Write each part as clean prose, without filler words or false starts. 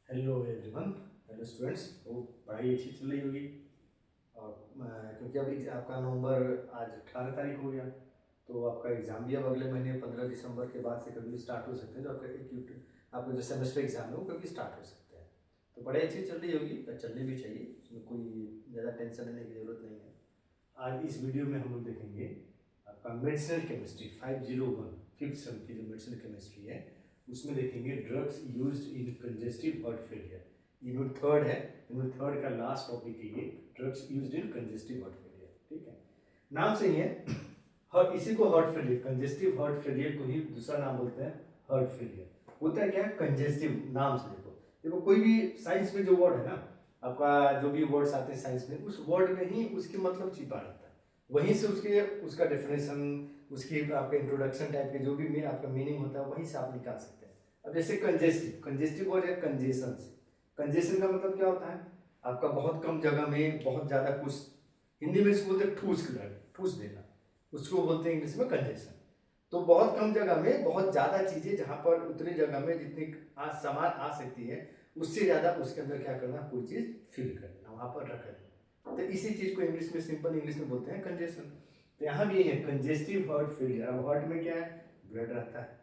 Hello everyone. Hello students. तो पढ़ाई अच्छी चल रही होगी और क्योंकि अभी आपका नवंबर आज 18 तारीख हो गया, तो आपका एग्ज़ाम भी अब अगले महीने 15 दिसंबर के बाद से कभी स्टार्ट हो सकते हैं। जो आपका जो सेमेस्टर एग्ज़ाम है वो कभी स्टार्ट हो सकते हैं। तो पढ़ाई अच्छी चल रही होगी, चलनी भी चाहिए, उसमें कोई ज़्यादा टेंशन लेने की ज़रूरत नहीं है। आज इस वीडियो में हम लोग देखेंगे आपका मेडिसिनल केमिस्ट्री 501 फिफ्थ सेम की जो मेडिसिनल केमिस्ट्री है उसमें देखेंगे drugs used in congestive heart failure. Unit third है, यूनिट थर्ड का लास्ट टॉपिक है ये, drugs used in congestive heart failure. ठीक है, नाम से ही है हर इसी को heart failure, congestive heart failure को ही दूसरा नाम बोलते हैं हार्ट फेलियर। होता है क्या, कंजेस्टिव नाम से देखो देखो कोई भी साइंस में जो वर्ड है ना, आपका जो भी वर्ड्स आते हैं साइंस में, उस वर्ड में ही उसकी मतलब छिपा रहता है, वहीं से उसका डेफिनेशन, उसकी आपका इंट्रोडक्शन टाइप के जो भी आपका मीनिंग होता है वहीं से आप निकाल सकते हैं। अब जैसे कंजेस्टिव, कंजेस्टिव वर्ड है कंजेशन से। कंजेशन का मतलब क्या होता है, आपका बहुत कम जगह में बहुत ज़्यादा कुछ, हिंदी में इसको बोलते हैं ठूस देना, उसको बोलते हैं इंग्लिश में कंजेशन। तो बहुत कम जगह में बहुत ज़्यादा चीज़ें, जहाँ पर उतनी जगह में जितनी सामान आ सकती है उससे ज़्यादा उसके अंदर क्या करना, कोई चीज़ फिल करना, वहाँ पर रख देना। तो इसी चीज़ को इंग्लिश में, सिंपल इंग्लिश में बोलते हैं कंजेशन। तो यहाँ भी है कंजेस्टिव हार्ट फेलियर। अब हार्ट में क्या है, ब्लड रहता है।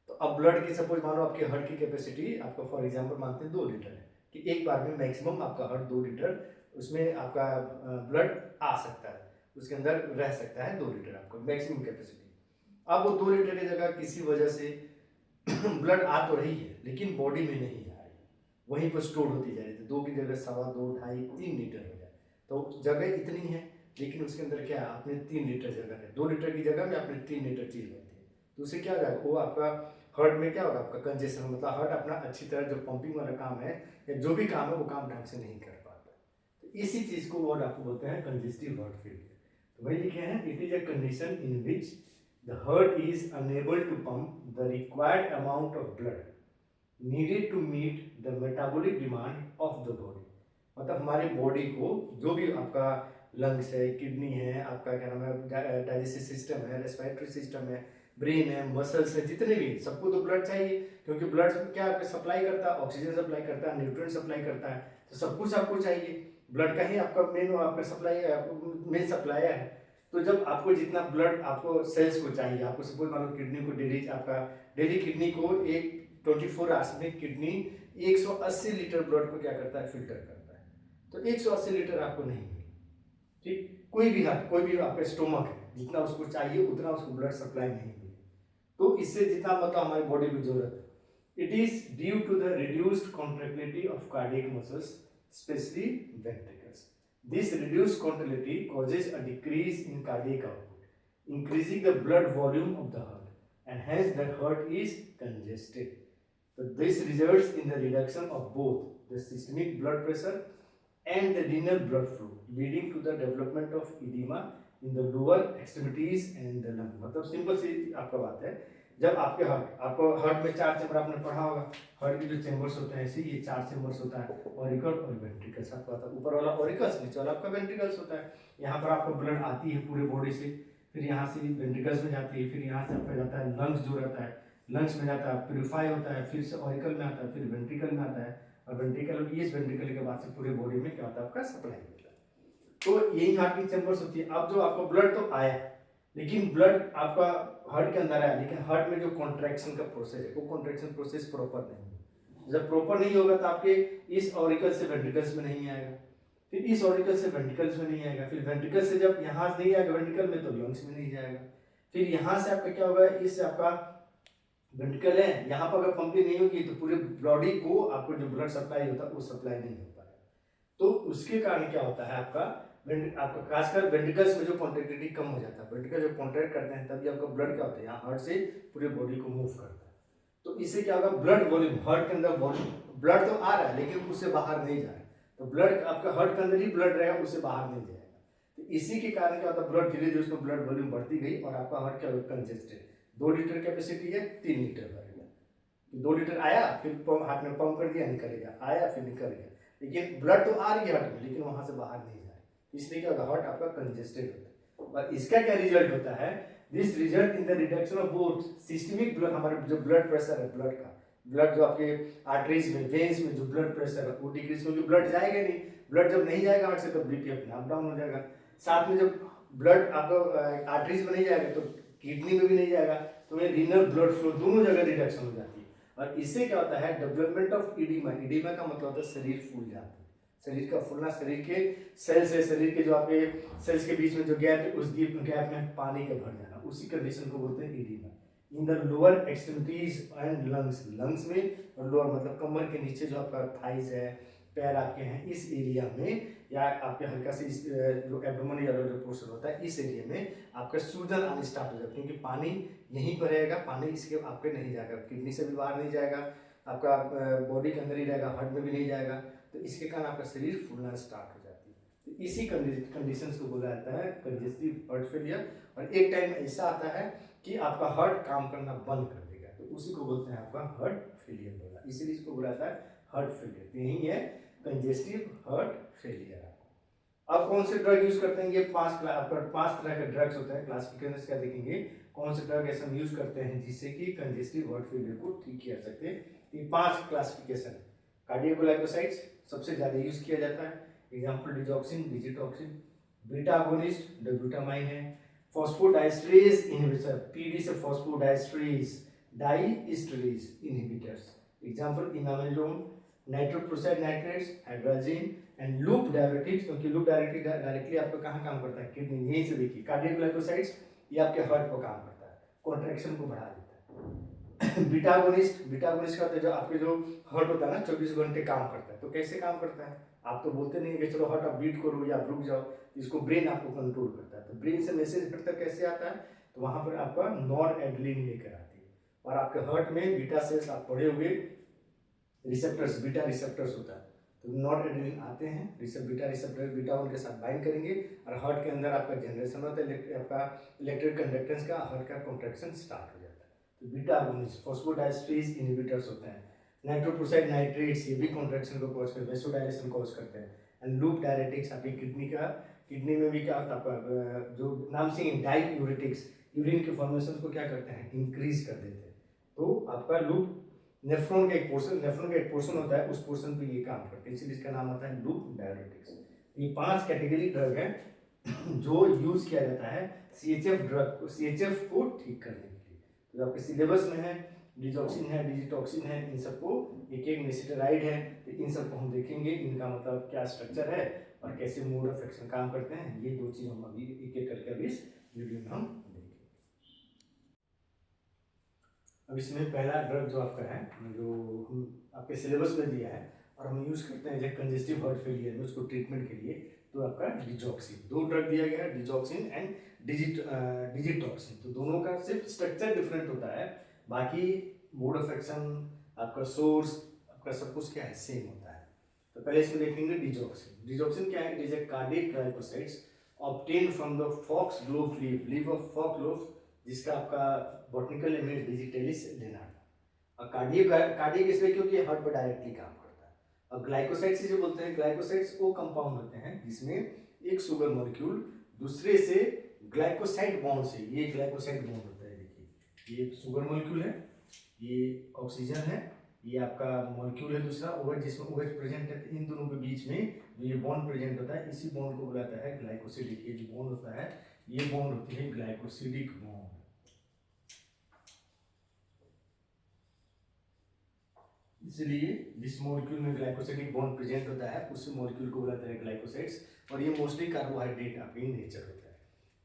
तो अब ब्लड की सपोज मानो आपके हार्ट की कैपेसिटी आपका फॉर एग्जांपल मानते हैं 2 लीटर है, कि एक बार में मैक्सिमम आपका हार्ट 2 लीटर उसमें आपका ब्लड आ सकता है, उसके अंदर रह सकता है 2 लीटर आपको मैक्सिमम कैपेसिटी। अब वो 2 लीटर की जगह किसी वजह से ब्लड आ तो रही है लेकिन बॉडी में नहीं आ रही, वहीं पर स्टोर होती जा रही है, 2 की जगह 2.25, 2.5, 3 लीटर हो जाए। तो जगह इतनी है लेकिन उसके अंदर क्या है, आपने 3 लीटर जगह है, 2 लीटर की जगह में आपने 3 लीटर चीज बनती है। तो उससे क्या हो जाएगा, वो आपका हार्ट में क्या होगा, आपका कंजेशन, मतलब हार्ट अपना अच्छी तरह जो पंपिंग वाला काम है या जो भी काम है वो काम ढंग से नहीं कर पाता। तो इसी चीज को वर्ड आपको बोलते हैं कंजेस्टिव हार्ट फेलियर। तो वही लिखे हैं, it is a condition in which the heart is unable to pump the required amount of blood needed to meet the metabolic demand of the body. मतलब हमारी बॉडी को जो भी आपका लंग्स है, किडनी है, आपका क्या नाम है, डाइजेस्टिव सिस्टम है, रेस्पिरेटरी सिस्टम है, ब्रेन है, मसल्स है, जितने भी, सबको तो ब्लड चाहिए, क्योंकि ब्लड क्या आपको सप्लाई करता है, ऑक्सीजन सप्लाई करता है, न्यूट्रिएंट सप्लाई करता है, तो सब कुछ आपको चाहिए। ब्लड का ही आपका मेन आपका सप्लाई, मेन सप्लायर है। तो जब आपको जितना ब्लड आपको सेल्स को चाहिए, आपको सपोज मानो किडनी को डेली आपका डेली किडनी को एक 24 आवर्स में किडनी 180 लीटर ब्लड को क्या करता है, फिल्टर करता है। तो 180 लीटर आपको नहीं मिले, ठीक, कोई भी हाथ, कोई भी आपका स्टोमक है, जितना उसको चाहिए उतना उसको ब्लड सप्लाई नहीं मिले। तो इससे जितना मतलब हमारी बॉडी को जरूरत है, it is due to the reduced contractility of cardiac muscles, specially ventricles. This reduced contractility causes a decrease in cardiac output, increasing the blood volume of the heart, and hence the heart is congested. So this results in the reduction of both the systemic blood pressure and the renal blood flow, leading to the development of edema in the lower extremities and the lung। मतलब simple सी आपका बात है, जब आपको heart में 4 chamber आपने पढ़ा होगा, हार्ट के जो चैम्बर्स होते हैं ऐसे ये 4 चैम्बर्स होता है, ऑरिकल और वेंट्रिकल्स। आपको पता है, ऊपर वाला ऑरिकल्स, नीचे वाला आपका वेंट्रिकल्स होता है। यहाँ पर आपको ब्लड आती है पूरे बॉडी से, फिर यहाँ से वेंट्रिकल्स में जाती है, फिर यहाँ से आपका जाता है लंग्स जो रहता है, लंग्स में जाता है, प्यूरिफाई होता है, फिर से ऑरिकल में आता है, फिर वेंट्रिकल में आता है, और वेंट्रिकल, इस वेंट्रिकल के बाद से पूरे बॉडी में क्या होता है, आपका सप्लाई होता है। तो यही हार्ट की चैम्बर्स होती है। अब जो आपको ब्लड तो आया, लेकिन ब्लड आपका हार्ट के अंदर आया, लेकिन हार्ट में जो कॉन्ट्रैक्शन का प्रोसेस है वो कॉन्ट्रैक्शन प्रोसेस प्रॉपर नहीं है। जब प्रॉपर नहीं होगा तो आपके इस ऑरिकल से वेंट्रिकल्स में नहीं आएगा, फिर इस ऑरिकल से वेंट्रिकल्स में नहीं आएगा, फिर वेंट्रिकल से जब यहाँ नहीं आएगा वेंट्रिकल में तो लंग्स में नहीं जाएगा, फिर यहाँ से आपका क्या होगा, इससे आपका वेंट्रिकल है, यहाँ पर अगर पंपिंग नहीं होगी तो पूरे बॉडी को आपको जो ब्लड सप्लाई होता है वो सप्लाई नहीं हो पाएगा। तो उसके कारण क्या होता है, आपका खासकर वेंट्रिकल्स में जो कॉन्ट्रैक्टिलिटी कम हो जाता है, वेंट्रिकल जब कॉन्ट्रैक्ट करते हैं तभी आपका ब्लड क्या होता है, यहाँ हार्ट से पूरे बॉडी को मूव करता है। तो इससे क्या होगा, ब्लड वॉल्यूम, हार्ट के अंदर वॉल्यूम, ब्लड तो आ रहा है लेकिन उससे बाहर नहीं जा रहा है। तो ब्लड आपका हार्ट के अंदर ही ब्लड रहेगा, उससे बाहर नहीं जाएगा। तो इसी के कारण क्या होता है, ब्लड धीरे धीरे उसमें ब्लड वॉल्यूम बढ़ती गई और आपका हार्ट क्या कंजेस्टेड, 2 लीटर कैपेसिटी है, 3 लीटर भरेगा। 2 लीटर आया, फिर हार्ट में पंप कर दिया, निकल गया, आया फिर निकल गया, लेकिन ब्लड तो आ रही है हार्ट में लेकिन वहां से बाहर नहीं जा रही, इसलिए क्या होगा, हार्ट आपका कंजेस्टेड होता है। और इसका क्या रिजल्ट होता है, this result in the reduction of both systemic blood, हमारे जो ब्लड प्रेशर है ब्लड का, ब्लड जो आपके आर्टरीज में, वेन्स में जो ब्लड प्रेशर है वो डिक्रीज, क्योंकि ब्लड जाएगा नहीं, ब्लड जब नहीं जाएगा हार्ट से तो बीपी अपने आप डाउन हो जाएगा। साथ में जब ब्लड आपका आर्टरीज में नहीं जाएगा तो किडनी में भी नहीं जाएगा, तो ये रीनल ब्लड फ्लो दोनों जगह रिडक्शन हो जाती है। और इससे क्या होता है, डेवलपमेंट ऑफ ईडिमा। ईडिमा का मतलब होता है शरीर फूल जाता है, शरीर का फूलना, शरीर के सेल्स है, शरीर के जो आपके सेल्स के बीच में जो गैप है उस गैप में पानी का भर जाना, उसी कंडीशन को बोलते हैं oedema. In the lower extremities and lungs, lungs में और लोअर मतलब कमर के नीचे जो आपका थाइस है, पैर आपके हैं, इस एरिया में या आपके हल्का से इस जो एब्डोमेन या लोअर पोर्शन होता है इस एरिया में आपका सूजन आने स्टार्ट हो जाता है, क्योंकि पानी यहीं पर रहेगा, पानी इसके आपके नहीं जाएगा, किडनी से भी बाहर नहीं जाएगा, आपका बॉडी के अंदर ही रहेगा, हार्ट में भी नहीं जाएगा, तो इसके कारण आपका शरीर फूलना स्टार्ट हो जाती है। तो इसी कंडीशंस को बोला जाता है कंजेस्टिव हार्ट फेलियर। और एक टाइम ऐसा आता है कि आपका हार्ट काम करना बंद कर देगा, तो उसी को बोलते हैं आपका हार्ट फेलियर बोला, इसीलिए इसको बोला जाता है हार्ट फेलियर। तो यही है कंजेस्टिव हार्ट फेलियर। अब कौन से ड्रग यूज करते हैं, ये पांच तरह के ड्रग्स होते हैं, क्लासिफिकेशन क्या देखेंगे, कौन से ड्रग ऐसा यूज करते हैं जिससे कि कंजेस्टिव हार्ट फेलियर को ठीक किया जा सके। ये 5 क्लासिफिकेशन। कार्डियोग्लाइकोसाइड्स सबसे ज्यादा यूज किया जाता है, example digoxin, digitoxin, beta agonist dobutamine है, फॉस्फोडाइस्ट्रेज इनहिबिटर, पीडी से phosphodiesterase diesterase inhibitors, example inamrinone, nitroprusside nitrates, hydrogen and loop diuretics, क्योंकि लूप डायरेटिक डायरेक्टली आपको कहाँ काम करता है, किडनी, यहीं से देखिए। कार्डियोग्लाइकोसाइड्स ये आपके हार्ट पर काम करता है, कॉन्ट्रैक्शन को बढ़ा देता है। बीटा अगोनिस्ट, बीटा अगोनिस्ट का होता है जो आपके जो हार्ट होता है ना 24 घंटे काम करता है, तो कैसे काम करता है, आप तो बोलते नहीं कि चलो हार्ट आप बीट करो या रुक जाओ, इसको ब्रेन आपको कंट्रोल करता है, तो ब्रेन से मैसेज हट तक कैसे आता है, तो वहां पर आपका नॉर एड्रेनलिन लेकर आती है, और आपके हार्ट में बीटा सेल्स आप पढ़े हुए रिसेप्टर्स, बीटा रिसेप्टर्स होता है, तो नॉट एड्रेनलिन आते हैं, बीटा रिसेप्टर बीटा 1 के साथ बाइंड करेंगे और हार्ट के अंदर आपका जनरेशन होता है, आपका इलेक्ट्रिक कंडक्टेंस का, हार्ट का कॉन्ट्रैक्शन स्टार्ट हो जाता है। तो बीटा अगोनिस्ट, फॉस्फोडाइस्ट्रेज इनहिबिटर्स होते हैं, नाइट्रोप्रोसाइड नाइट्रेट्स ये भी कॉन्ट्रैक्शन को कॉज करते हैं, वेसोडाइलेशन कॉज करते हैं, एंड लूप डायरेटिक्स आपकी किडनी में भी क्या होता है आपका जो नाम से डाययूरेटिक्स, यूरिन के फॉर्मेशन को क्या करते हैं, इंक्रीज कर देते हैं, तो आपका लूप नेफ्रॉन का एक पोर्शन होता है, उस पोर्शन पे ये काम करते हैं, इसलिए इसका नाम आता है लूप डायरेटिक्स। ये 5 कैटेगरी ड्रग है जो यूज किया जाता है सीएचएफ ड्रग को, सीएचएफ को ठीक करने के लिए। तो आपके सिलेबस में है डिजॉक्सिन है, डिजिटॉक्सिन है, इन सबको एक एक नेसेटेराइड है, तो इन सबको हम देखेंगे, इनका मतलब क्या स्ट्रक्चर है और कैसे मोड ऑफ एक्शन काम करते हैं, ये 2 चीज हम अभी एक एक करके अभी इस वीडियो में हम अब इसमें पहला ड्रग जो आपका है, जो हम आपके सिलेबस में दिया है और हम यूज़ करते हैं जब कंजेस्टिव हार्ट फेलियर में उसको ट्रीटमेंट के लिए, तो आपका डिजॉक्सिन, 2 ड्रग दिया गया है, डिजॉक्सिन एंड डिजिटॉक्सिन। तो दोनों का सिर्फ स्ट्रक्चर डिफरेंट होता है, बाकी मोड ऑफ एक्शन, आपका सोर्स, आपका सब कुछ क्या है, सेम होता है। तो पहले इसमें देखेंगे डिजॉक्सिन। डिजॉक्सिन क्या है, it is a cardiac glycosides obtain from the foxglove leaf of foxglove, जिसका आपका बॉटनिकल नेम है डिजिटलिस लेनार्टा। और कार्डियक इसलिए क्योंकि हार्ट पर डायरेक्टली काम करता है। और ग्लाइकोसाइड्स जो बोलते हैं, ग्लाइकोसाइड्स वो कंपाउंड होते हैं जिसमें एक शुगर मॉलिक्यूल दूसरे से ग्लाइकोसाइड बॉन्ड से, ये ग्लाइकोसाइड बॉन्ड होता है, देखिए ये शुगर मॉलिक्यूल है, ये ऑक्सीजन है, ये आपका मॉलिक्यूल है दूसरा OH, जिसमें OH प्रेजेंट है, इन दोनों के बीच में जो ये बॉन्ड प्रेजेंट होता है, इसी बॉन्ड को बुलाता है ग्लाइकोसिडिक। ये जो बॉन्ड होता है, ये बॉन्ड होती है ग्लाइकोसिडिक बॉन्ड। इसलिए जिस मॉलिक्यूल में ग्लाइकोसिडिक बॉन्ड प्रेजेंट होता है उसी मॉलिक्यूल को बुलाते हैं ग्लाइकोसाइड्स, और ये मोस्टली कार्बोहाइड्रेट आपके इन नेचर होता है।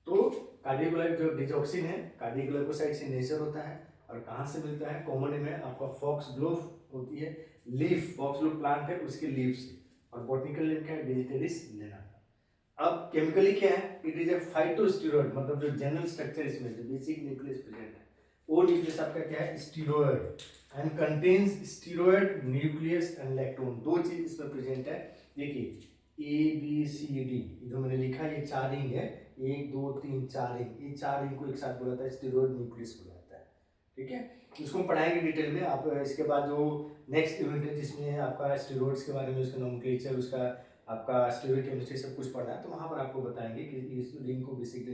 तो कार्डियोग्लाइक जो डिजॉक्सिन है कार्डियोग्लाइकोसाइड से नेचर होता है, और कहाँ से मिलता है, कॉमन में आपका फॉक्सग्लोव होती है लीफ, फॉक्सग्लोव प्लांट है उसके लीफ से, और बॉटनिकल नेम क्या है, डिजिटलिस लेनार्टा। अब केमिकली क्या है, इट इज ए फाइटोस्टेरॉइड, मतलब जो जनरल स्ट्रक्चर इसमें जो बेसिक न्यूक्लियस प्रेजेंट है, वो न्यूक्लियस आपका क्या है, steroid, and contains steroid nucleus and lactone, 2 चीज इसमें प्रेजेंट है। देखिए ABCD जो मैंने लिखा ये 4 रिंग है, 1 2 3 4 रिंग, ये 4 रिंग को एक साथ बुलाता है स्टेरॉइड न्यूक्लियस बुलाता है, ठीक है। इसको हम पढ़ाएंगे डिटेल में। आप इसके बाद जो नेक्स्ट यूनिट है जिसमें आपका स्टेरॉइड्स के बारे में, उसका नोमेनक्लेचर, उसका आपका स्टेरॉइड केमिस्ट्री सब कुछ पढ़ना है, तो वहाँ पर आपको बताएंगे कि इस रिंग को, बेसिक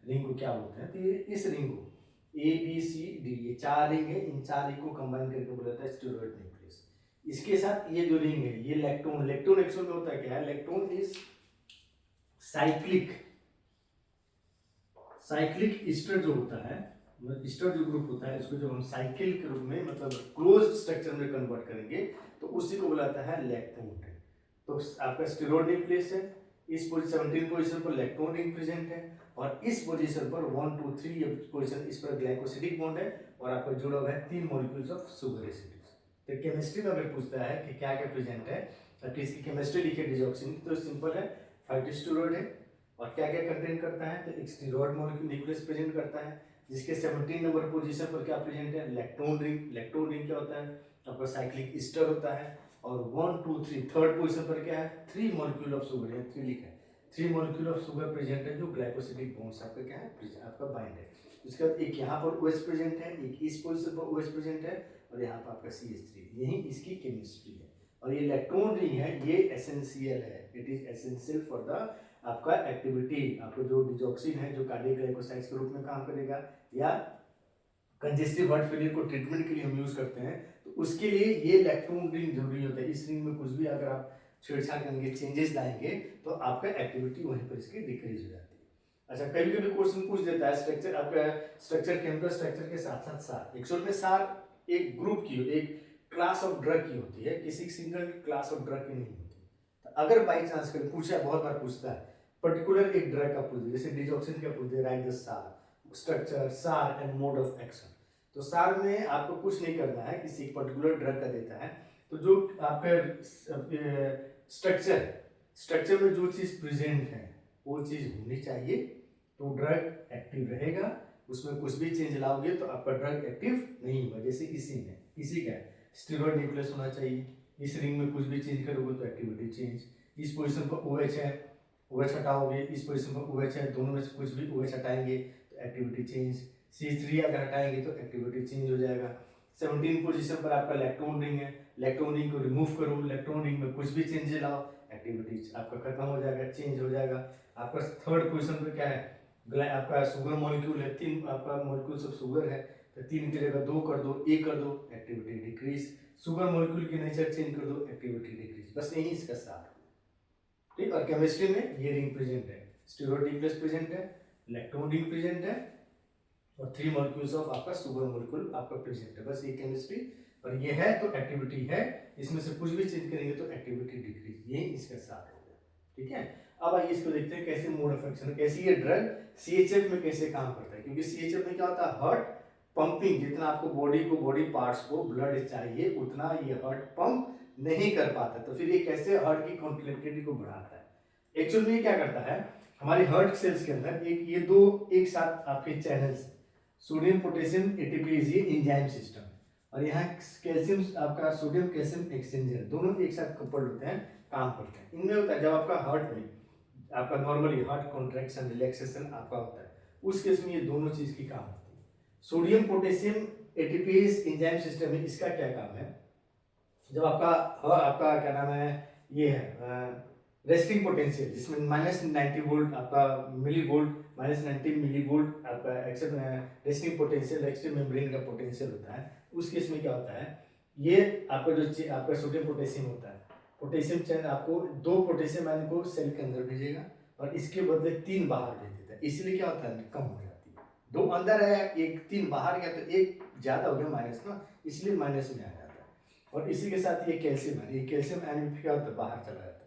रिंग को क्या बोलते हैं। तो इस रिंग को ABCD, ये 4 रिंग है, इन 4 रिंग को कंबाइन करके बोला जाता है स्टेरॉइड न्यूक्लियस। इसके साथ ये जो रिंग है ये लैक्टोन, लैक्टोन एक्चुअल में होता है क्या है, लैक्टोन इज साइक्लिक ईस्टर जो होता है, ईस्टर जो ग्रुप होता है इसको जब हम साइकिल के रूप में मतलब क्लोज स्ट्रक्चर में कन्वर्ट करेंगे तो उसी को बुलाता है लैक्टोन रिंग। तो आपका स्टेरॉइड न्यूक्लियस है, इस 17 पोजीशन पर लैक्टोन रिंग प्रेजेंट है और इस पोजीशन पर 1 2 3 ये पोजीशन इस पर ग्लाइकोसिडिक बॉन्ड है और आपका जुड़ा हुआ है 3 मॉलिक्यूल्स ऑफ शुगर रेसिड्यूज। तो केमिस्ट्री में अगर पूछता है कि क्या क्या प्रेजेंट है तो इसकी केमिस्ट्री लिखे डिजॉक्सिन, तो सिंपल है, फाइटोस्टेरॉइड है और क्या क्या कंटेन करता है, तो एक स्टेरॉइड मॉलिक्यूल न्यूक्लियस प्रेजेंट करता है जिसके 17 नंबर पोजीशन पर क्या प्रेजेंट है, लैक्टोन रिंग। लैक्टोन रिंग क्या होता है, आपका साइक्लिक ईस्टर होता है और 1 2 3 थर्ड पोजीशन पर क्या है, 3 मॉलिक्यूल ऑफ शुगर है, 3 लिखा है, 3 मॉलिक्यूल ऑफ शुगर प्रेजेंट है जो ग्लाइकोसिडिक बॉन्ड्स आपका क्या है आपका बाइंड है। उसके बाद एक यहाँ पर OH प्रेजेंट है, एक इस पोजीशन पर OH प्रेजेंट है और यहाँ पर आपका CH3, यही इसकी केमिस्ट्री है। और ये इलेक्ट्रॉन रिंग है ये एसेंशियल है, it is essential for the आपका एक्टिविटी, आपको जो डिजॉक्सिन है जो कार्डियक ग्लाइकोसाइड्स के रूप में काम करेगा या कंजेस्टिव हार्ट फेलियर को ट्रीटमेंट के लिए हम यूज करते हैं तो उसके लिए ये इलेक्ट्रॉन रिंग जरूरी होता है। इस रिंग में कुछ भी अगर आप छेड़छाड़ करेंगे, चेंजेस लाएंगे तो आपका एक्टिविटी वहीं पर इसकी डिक्रीज हो जाती है। अच्छा, कभी कभी क्वेश्चन पूछ देता है स्ट्रक्चर, आपका स्ट्रक्चर केमिकल स्ट्रक्चर के साथ साथ सार, एक्चुअल में सार एक ग्रुप की, एक क्लास ऑफ ड्रग की होती है, किसी सिंगल क्लास ऑफ ड्रग की नहीं होती। तो अगर बाई चांस कभी पूछा, बहुत बार पूछता है पर्टिकुलर एक ड्रग का पूछ दे, जैसे डिजॉक्सिन का पूछ दे, राइट द सार, स्ट्रक्चर, सार एंड मोड ऑफ एक्शन। तो सार में आपको कुछ नहीं करना है, किसी पर्टिकुलर ड्रग का देता है तो जो आपका स्ट्रक्चर में जो चीज प्रेजेंट है वो चीज होनी चाहिए तो ड्रग एक्टिव रहेगा। उसमें कुछ भी चेंज लाओगे तो आपका ड्रग एक्टिव नहीं होगा। जैसे इसी का स्टेरॉइड न्यूक्लियस होना चाहिए, इस रिंग में कुछ भी चेंज करोगे तो एक्टिविटी चेंज। इस पोजीशन पर OH है, OH हटाओगे, इस पोजीशन पर OH है, दोनों में से कुछ भी OH हटाएंगे तो एक्टिविटी चेंज। CH3 अगर हटाएंगे तो एक्टिविटी चेंज हो जाएगा। 17 पोजीशन पर आपका इलेक्ट्रॉन रिंग है, इलेक्ट्रॉन रिंग को रिमूव करो, इलेक्ट्रॉन रिंग में कुछ भी चेंज लाओ, एक्टिविटी आपका खत्म हो जाएगा, चेंज हो जाएगा। आपका थर्ड पोजीशन पर क्या है, आपका शुगर मॉलिक्यूल है, 3 आपका मॉलिक्यूल्स ऑफ शुगर है तो 3 की जगह 2 कर दो, 1 कर दो, एक्टिविटी डिक्रीज। शुगर मॉलिक्यूल की नेचर चेंज कर दो, एक्टिविटी डिक्रीज। बस यही इसका सार, ठीक। और केमिस्ट्री में ये रिंग प्रेजेंट है, स्टेरॉइड न्यूक्लियस प्रेजेंट है, इलेक्ट्रॉन रिंग प्रेजेंट है और 3 मॉलिक्यूल्स ऑफ आपका शुगर मॉलिक्यूल आपका प्रेजेंट है। बस ये केमिस्ट्री। और ये है तो एक्टिविटी है, इसमें से कुछ भी चेंज करेंगे तो एक्टिविटी डिक्रीज, ये इसका सार हो गया, ठीक है। अब आइए इसको देखते हैं कैसे मोड ऑफ एक्शन, कैसे ये ड्रग CHF में कैसे काम करता है। क्योंकि CHF में क्या होता है, हार्ट पंपिंग, जितना आपको बॉडी पार्ट्स को ब्लड चाहिए उतना ये हार्ट पंप नहीं कर पाता, तो फिर ये कैसे हार्ट की कॉन्ट्रैक्टिलिटी को बढ़ाता है। एक्चुअली में क्या करता है, हमारी हार्ट सेल्स के अंदर ये दो एक साथ आपके चैनल्स, सोडियम पोटेशियम ATPase, ये एंजाइम सिस्टम, और यहाँ कैल्शियम आपका सोडियम कैल्शियम एक्सचेंजर, दोनों एक साथ कपल्ड होते हैं, काम करते हैं। इनमें होता है जब आपका हार्ट में आपका नॉर्मली हार्ट कॉन्ट्रैक्शन रिलैक्सेशन आपका होता है, उस केस में ये दोनों चीज की काम होती है। Sodium potassium ATPase enzyme system है, इसका क्या काम है, जब आपका क्या नाम है, ये है रेस्टिंग पोटेंशियल, जिसमें -90 वोल्ट आपका मिली वोल्ट, -90 मिली वोल्ट आपका रेस्टिंग पोटेंशियल, एक्सट्रीम मेम्ब्रेन का पोटेंशियल होता है। उस केस में क्या होता है, ये आपका जो आपका सोडियम पोटेशियम होता है, पोटेशियम चैन आपको 2 पोटेशियम आयन को सेल के अंदर भेजेगा और इसके बदले 3 बाहर भेज देता है, इसलिए क्या होता है, कम हो जाती है। 2 अंदर है, 3 बाहर गया तो 1 ज्यादा हो गया माइनस ना, इसलिए माइनस में आ जाता है। और इसी के साथ ये कैल्शियम है, ये कैल्शियम आयन क्या होता है, बाहर चला जाता है।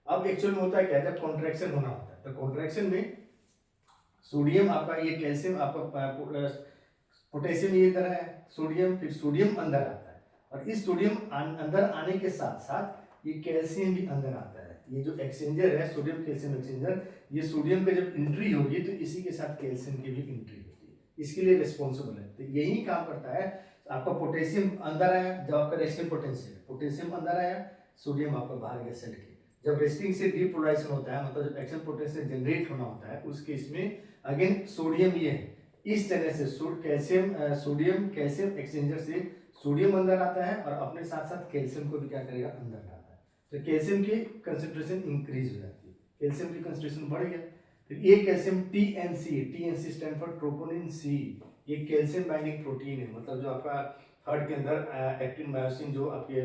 अब एक्चुअल में होता है क्या, जब कॉन्ट्रैक्शन होना होता है तो कॉन्ट्रैक्शन में सोडियम आपका, ये कैल्शियम आपका, पोटेशियम ये इधर है, सोडियम, फिर सोडियम अंदर आता है और इस सोडियम अंदर आने के साथ साथ ये कैल्शियम भी अंदर आता है। ये जो एक्सचेंजर है सोडियम कैल्शियम एक्सचेंजर, ये सोडियम पे जब एंट्री होगी तो इसी के साथ कैल्शियम की भी एंट्री होती है, इसके लिए रिस्पॉन्सिबल है। तो यही काम करता है, आपका पोटेशियम अंदर आया, जब आपका रेस्टिंग पोटेंशियल, पोटेशियम अंदर आया, सोडियम आपका बाहर गया सेल के। जब रेस्टिंग से डीपोलराइजेशन होता है, मतलब जब एक्शन पोटेंशियल जनरेट होना होता है, उस केस में अगेन सोडियम ये है, इस तरह से सोडियम कैल्शियम एक्सचेंजर से सोडियम अंदर आता है और अपने साथ साथ कैल्शियम को भी क्या करेगा, अंदर लाता है। तो कैल्शियम की कंसंट्रेशन इंक्रीज हो जाती है, कैल्शियम की कंसंट्रेशन बढ़ गया, फिर ये calcium TNC stand for troponin C, ये कैल्शियम बाइंडिंग प्रोटीन है, मतलब जो आपका हार्ट के अंदर एक्टिन मायोसिन जो आपके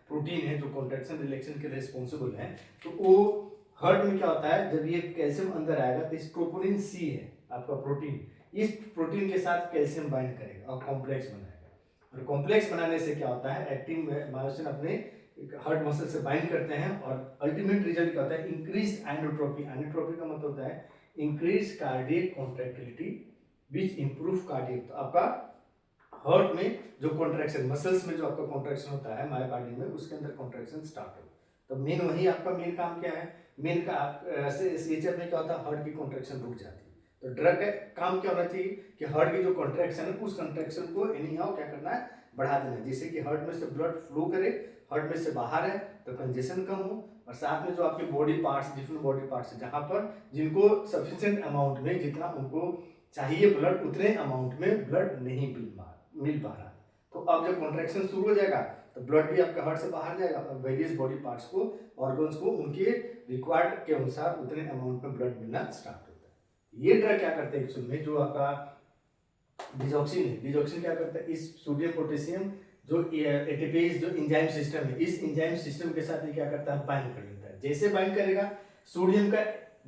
प्रोटीन है जो कॉन्ट्रैक्शन रिलैक्सेशन के रिस्पॉन्सिबल है, तो वो हार्ट में क्या होता है, जब ये कैल्शियम अंदर आएगा तो इस ट्रोपोनिन सी है आपका प्रोटीन, इस प्रोटीन के साथ कैल्शियम बाइंड करेगा और कॉम्प्लेक्स बनाएगा। और कॉम्प्लेक्स बनाने से क्या होता है, एक्टिन मायोसिन अपने हार्ट मसल से बाइंड करते हैं और अल्टीमेट रिजल्ट क्या होता है, इंक्रीज आइनोट्रोपी। आइनोट्रोपी का मतलब होता है इंक्रीज कार्डियक कॉन्ट्रैक्टिलिटी विच इंप्रूव कार्डियक। तो आपका हार्ट में जो कॉन्ट्रैक्शन, मसल्स में जो आपका कॉन्ट्रैक्शन होता है मायोकार्डियम में, उसके अंदर कॉन्ट्रैक्शन स्टार्ट हो। तो मेन वही आपका मेन काम क्या है, मेन का सीचर में क्या होता है, हार्ट की कॉन्ट्रैक्शन रुक जाती है। तो ड्रग का काम क्या होना चाहिए कि हार्ट की जो कॉन्ट्रैक्शन है उस कॉन्ट्रैक्शन को एनी हाउ क्या करना है, बढ़ा देना है, जिससे कि हार्ट में से ब्लड फ्लो करे, हार्ट में से बाहर है तो कंजेशन कम हो, और साथ में जो आपके body parts, different body parts जहाँ पर जिनको सफिशिएंट अमाउंट में, जितना उनको चाहिए ब्लड उतने अमाउंट में ब्लड नहीं मिल पा रहा, तो अब जब कॉन्ट्रैक्शन शुरू हो जाएगा तो ब्लड भी आपके हार्ट से बाहर जाएगा और वेरियस बॉडी पार्ट्स को, ऑर्गन्स को उनके रिक्वायर्ड के अनुसार उतने अमाउंट में ब्लड मिलना स्टार्ट होता है। ये ड्रग क्या करते हैं एक्चुअल में, जो आपका डिजॉक्सिन है, डिजॉक्सिन क्या करता है, इस सोडियम पोटेशियम जो एटीपीज जो एंजाइम सिस्टम है, इस एंजाइम सिस्टम के साथ ये क्या करता है, बाइंड कर लेता है। जैसे बाइंड करेगा सोडियम का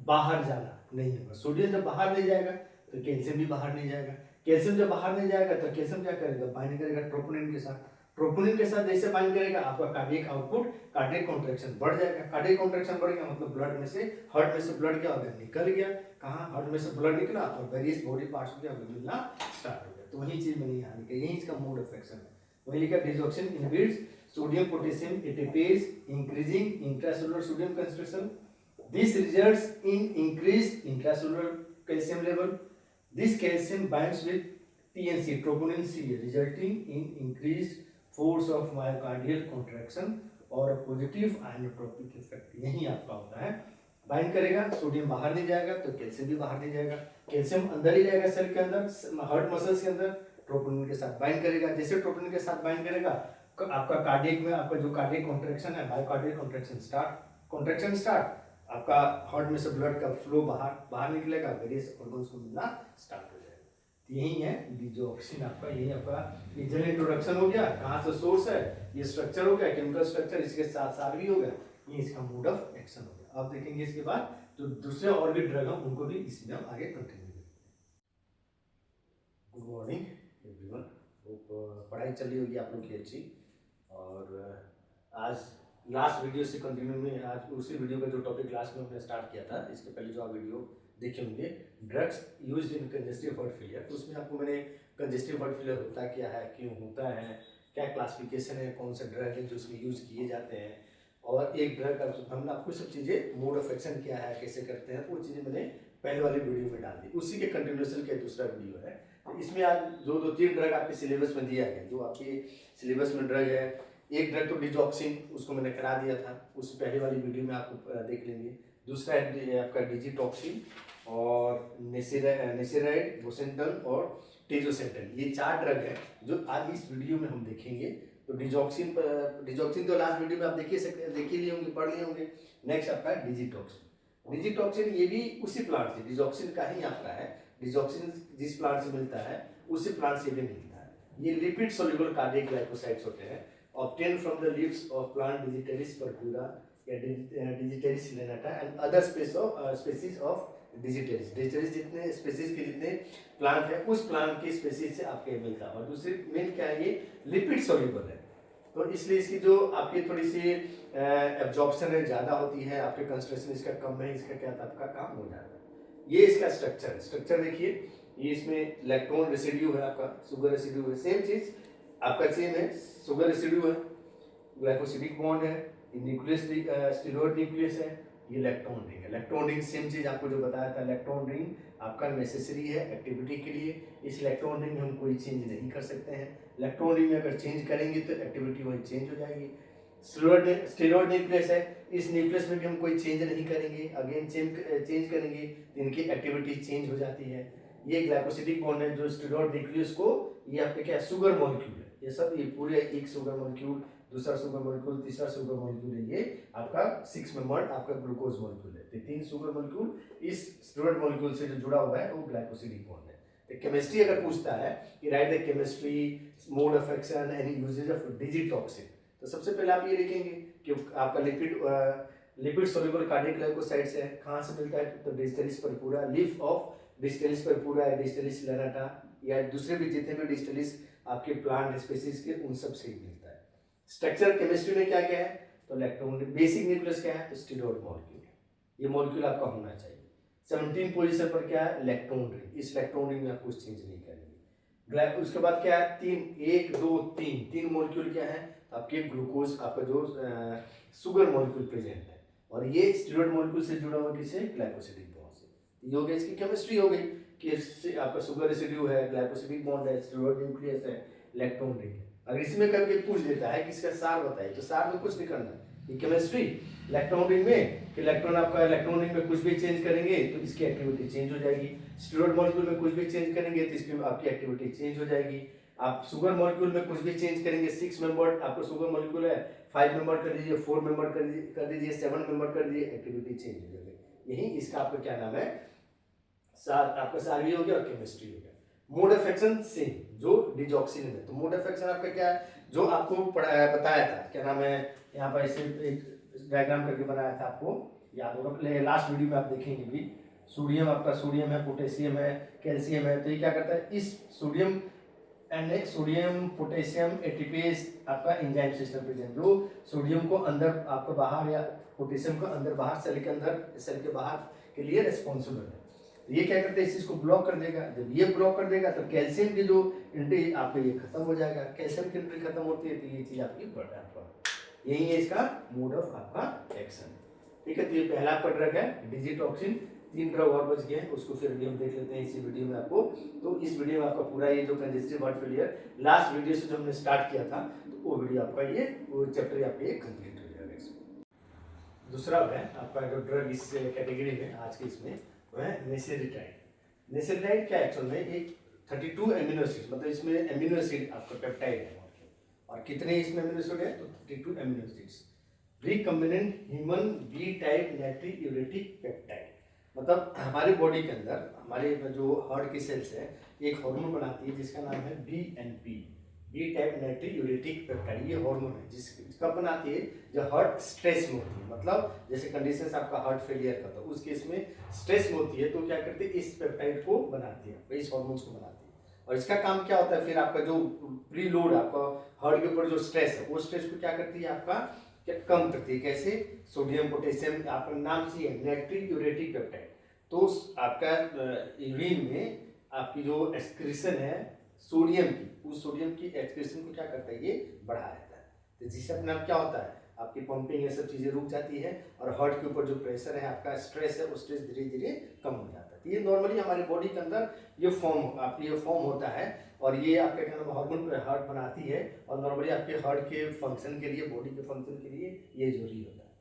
बाहर जाना नहीं होगा, सोडियम जब बाहर नहीं जाएगा तो कैल्शियम भी बाहर नहीं जाएगा, कैल्शियम जब बाहर नहीं जाएगा तो कैल्शियम क्या करेगा, बाइंड करेगा ट्रोपोनिन के साथ, ट्रोपोनिन के साथ जैसे बाइंड करेगा आपका कार्डियक आउटपुट, कार्डियक कॉन्ट्रैक्शन बढ़ जाएगा, कार्डियक कॉन्ट्रैक्शन बढ़ेगा मतलब ब्लड में से, हार्ट में से ब्लड क्या हो गया, निकल गया, कहाँ, हार्ट में से ब्लड निकला और वेरियस बॉडी पार्ट्स को क्या मिलना स्टार्ट हो गया। तो वही चीज बनी यहाँ लिखा, यही इसका मोड ऑफ एक्शन है, वही लिखा digoxin inhibits sodium potassium ATPase increasing intracellular sodium concentration, this results in increased intracellular calcium level, this calcium binds with TNC troponin C resulting in increased force of myocardial contraction और positive inotropic effect. यही आपका होता है, bind करेगा, sodium बाहर नहीं जाएगा तो कैल्शियम भी बाहर नहीं जाएगा, कैल्शियम अंदर ही रहेगा सेल के अंदर, हार्ट मसल्स के अंदर, ट्रोपोनिन के साथ बाइंड करेगा, जैसे ट्रोपोनिन के साथ बाइंड करेगा आपका कार्डियक में आपका जो कार्डियक कॉन्ट्रैक्शन है, मायोकार्डियल कॉन्ट्रैक्शन स्टार्ट, आपका हार्ट में से ब्लड का फ्लो बाहर निकलेगा, वेरियस ऑर्गन्स को मिलना स्टार्ट हो जाएगा। तो यही है डिजॉक्सिन आपका, यही आपका ये जनरल इंट्रोडक्शन हो गया, कहाँ से सोर्स है, ये स्ट्रक्चर हो गया, केमिकल स्ट्रक्चर, इसके साथ साथ भी हो गया, ये इसका मोड ऑफ एक्शन हो गया। अब देखेंगे इसके बाद जो दूसरे और भी ड्रग हैं उनको भी इसमें हम आगे कंटिन्यू करेंगे। गुड मॉर्निंग एवरीवन, पढ़ाई चल रही होगी आप लोग की अच्छी, और आज लास्ट वीडियो से कंटिन्यू में आज उसी वीडियो का जो टॉपिक लास्ट में हमने स्टार्ट किया था, इसके पहले जो आप वीडियो देखे होंगे drugs used in congestive heart failure, तो उसमें आपको मैंने कंजेस्टिव हार्ट फेलियर होता क्या है, क्यों होता है, क्या क्लासिफिकेशन है, कौन से ड्रग है जो उसमें यूज किए जाते हैं, और एक ड्रग का हमने आपको सब चीज़ें, मोड ऑफ एक्शन क्या है, कैसे करते हैं, वो चीज़ें मैंने पहले वाले वीडियो में डाल दी, उसी के कंटिन्यूएशन का दूसरा वीडियो है। तो इसमें आज जो 2-3 ड्रग आपके सिलेबस में दिया गया, जो आपके सिलेबस में ड्रग है, एक ड्रग तो डिजॉक्सिन, उसको मैंने करा दिया था, उस पहले वाली वीडियो में आपको देख लेंगे। दूसरा है आपका डिजिटॉक्सिन और नेसेराइड, बोसेंटन और टेजोसेंटन, ये 4 ड्रग है जो आज इस वीडियो में हम देखेंगे। तो डिजॉक्सिन तो लास्ट वीडियो में आप देख ही लिए होंगे, पढ़ लिए होंगे। नेक्स्ट आपका है डिजिटॉक्सिन, ये भी उसी प्लांट से, डिजॉक्सिन का ही आपका है, डिजॉक्सिन जिस प्लांट से मिलता है उसी प्लांट से भी मिलता है। ये लिपिड सोल्यूबल कार्डियक ग्लाइकोसाइड्स होते हैं, obtained from the leaves of plant Digitalis purpura या Digitalis lanata and other species of Digitalis। Digitalis जितने स्पेसीज के जितने प्लांट है उस प्लांट की स्पेसीज से आपके मिलता है। और दूसरी मेन क्या है, ये लिपिड सोल्यूबल है, तो इसलिए इसकी जो आपकी थोड़ी सी एब्जॉर्प्शन है ज़्यादा होती है, आपके कंसंट्रेशन इसका कम है, इसका क्या आपका काम हो जाता है। ये इसका स्ट्रक्चर देखिए, ये इसमें इलेक्ट्रॉन रेसिड्यू है, आपका शुगर रेसिड्यू है, सेम चीज आपका सेम है, शुगर रेसिड्यू है, ग्लाइकोसिडिक बॉन्ड है, न्यूक्लियस स्टीरोइड न्यूक्लियस है, ये इलेक्ट्रॉन रिंग है। इलेक्ट्रॉन रिंग सेम चीज आपको जो बताया था, इलेक्ट्रॉन रिंग आपका नेसेसरी है एक्टिविटी के लिए, इस इलेक्ट्रॉन रिंग में हम कोई चेंज नहीं कर सकते हैं। इलेक्ट्रॉन रिंग में अगर चेंज करेंगे तो एक्टिविटी वही चेंज हो जाएगी। स्टीरोइड न्यूक्लियस है, इस न्यूक्लियस में भी हम कोई चेंज नहीं करेंगे, अगेन चेंज करेंगे तो इनकी एक्टिविटी चेंज हो जाती है। ये ग्लाइकोसिडिक बॉन्ड है जो स्टीरोइड न्यूक्लियस को, ये आपके क्या शुगर मॉलिक्यूल है, ये सब ये पूरे एक शुगर मॉलिक्यूल, दूसरा शुगर मॉलिक्यूल, तीसरा शुगर मॉलिक्यूल है, ये आपका 6 मेंबर्ड आपका ग्लूकोज मॉलिक्यूल है। तो 3 शुगर मॉलिक्यूल इस स्टीरोइड मॉलिक्यूल से जो जुड़ा हुआ है वो ग्लाइकोसिडिक बॉन्ड है। केमिस्ट्री अगर पूछता है कि write the chemistry, mode of action and uses of digitoxin, तो सबसे पहले आप ये लिखेंगे कि आपका लिपिड सोल्यूबल कार्डियक ग्लाइकोसाइड्स है, कहाँ से मिलता है, तो डिजिटलिस परपुरा, लीफ ऑफ डिजिटलिस परपुरा है, डिजिटलिस लैनाटा या दूसरे भी जितने भी डिजिटलिस आपके प्लांट स्पीसीज के उन सब से ही मिलता है। स्ट्रक्चर केमिस्ट्री में क्या क्या है, तो इलेक्ट्रॉन, बेसिक न्यूक्लियस क्या है, तो स्टीरोड मॉलिक्यूल, ये मॉलिक्यूल आपका होना चाहिए। 17 पोजीशन पर क्या है, इलेक्ट्रॉन रिंग, इस इलेक्ट्रॉन रिंग में आप कुछ चेंज नहीं करेंगे। उसके बाद क्या है, 3 मॉलिक्यूल क्या है, आपके ग्लूकोज, आपका जो शुगर मॉलिक्यूल प्रेजेंट है, और ये स्टीरोड मॉलिक्यूल से जुड़ा हुआ किसे, ग्लाइकोसिडिक बॉन्ड से। ये हो गया इसकी केमिस्ट्री हो गई कि आपका शुगर रेसिड्यू है, ग्लाइकोसिडिक बॉन्ड है, स्टीरोड न्यूक्लियस है, इलेक्ट्रॉन रिंग है। अगर इसमें कभी पूछ देता है कि इसका सार बताइए, तो सार में कुछ नहीं करना है, ये केमिस्ट्री इलेक्ट्रॉन रिंग में कि इलेक्ट्रॉन आपका इलेक्ट्रॉन रिंग में कुछ भी चेंज करेंगे तो इसकी एक्टिविटी चेंज हो जाएगी, स्टीरोड मॉलिक्यूल में कुछ भी चेंज करेंगे तो इसकी आपकी एक्टिविटी चेंज हो जाएगी। आप शुगर मॉलिक्यूल में कुछ भी चेंज करेंगे, 6 मेंबर आपका शुगर मॉलिक्यूल है, 5 मेंबर कर दीजिए, 4 मेंबर कर दीजिए, 7 मेंबर कर दीजिए, एक्टिविटी चेंज हो जाएगी। यही इसका आपका क्या नाम है, सार, आपका सार भी हो गया और केमिस्ट्री हो गया। मोड ऑफ एक्शन सेम जो डिजॉक्सिन में, तो मोड ऑफ एक्शन आपका क्या है, जो आपको बताया था, क्या नाम है, यहाँ पर इसे एक डायग्राम करके बनाया था, आपको याद होगा, लास्ट वीडियो में आप देखेंगे भी। सोडियम, आपका सोडियम है, पोटेशियम है, कैल्शियम है, तो ये क्या करता है, इस सोडियम पोटेशियम एटीपीएस आपका एंजाइम सिस्टम प्रेजेंट, जो सोडियम को अंदर आपको बाहर या पोटेशियम को अंदर बाहर, सेल के अंदर सेल के बाहर के लिए रिस्पॉन्सिबल है। तो ये क्या करते हैं, इस चीज को ब्लॉक कर देगा। जब ये ब्लॉक कर देगा तो कैल्शियम की जो एंट्री आपके ये खत्म हो जाएगा, कैल्शियम की एंट्री खत्म होती है तो ये चीज आपकी बढ़ जाती है। यही है इसका मोड ऑफ आपका एक्शन। ठीक है, तो ये पहला आपका ड्रग है डिजिटॉक्सिन। 3 ड्रग और बच गए हैं, उसको फिर भी हम देख लेते हैं इसी वीडियो में आपको। तो इस वीडियो में आपका पूरा ये जो congestive heart failure last video से जो हमने स्टार्ट किया था, तो वो वीडियो आपका ये वो चैप्टर आपका ये कंप्लीट हो जाएगा। इसमें दूसरा है आपका जो ड्रग इस कैटेगरी में आज के इसमें वह है नेसेरिटाइड। नेसेरिटाइड क्या एक्चुअल में एक 32 एमिनो एसिड, मतलब इसमें एमिनो एसिड आपका पेप्टाइड है, और कितने इसमें एमिनो एसिड है, तो 32 amino acids. Recombinant human B type natriuretic peptide, मतलब हमारे बॉडी के अंदर हमारे जो हार्ट की सेल्स है एक हार्मोन बनाती है जिसका नाम है BNP, B type natriuretic peptide. ये हार्मोन है जिस कब बनाती है, जब हार्ट स्ट्रेस में होती है, मतलब जैसे कंडीशन आपका हार्ट फेलियर का, तो उस केस में स्ट्रेस में होती है तो क्या करती है, इस पेप्टाइड को बनाती है, इस हार्मोन्स को बनाती है। और इसका काम क्या होता है, फिर आपका जो प्रीलोड आपका हार्ट के ऊपर जो स्ट्रेस है, वो स्ट्रेस को क्या करती है, आपका क्या कम करती है। कैसे, सोडियम पोटेशियम, आपका नाम से है नाइट्रोयूरेटिक पेप्टाइड। तो आपका यूरिन में आपकी जो एक्सक्रीशन है सोडियम की, उस सोडियम की एक्सक्रीशन को क्या करता है, ये बढ़ा देता है। तो जिससे अपने आप क्या होता है, आपकी पंपिंग ये सब चीज़ें रुक जाती है, और हार्ट के ऊपर जो प्रेशर है, आपका स्ट्रेस है, वो स्ट्रेस धीरे धीरे कम हो जाता है। तो ये नॉर्मली हमारे बॉडी के अंदर ये फॉर्म होता है, और ये आपका क्या नाम हार्मोन हार्ट बनाती है, और नॉर्मली आपके हार्ट के फंक्शन के लिए, बॉडी के फंक्शन के लिए ये जरूरी होता है।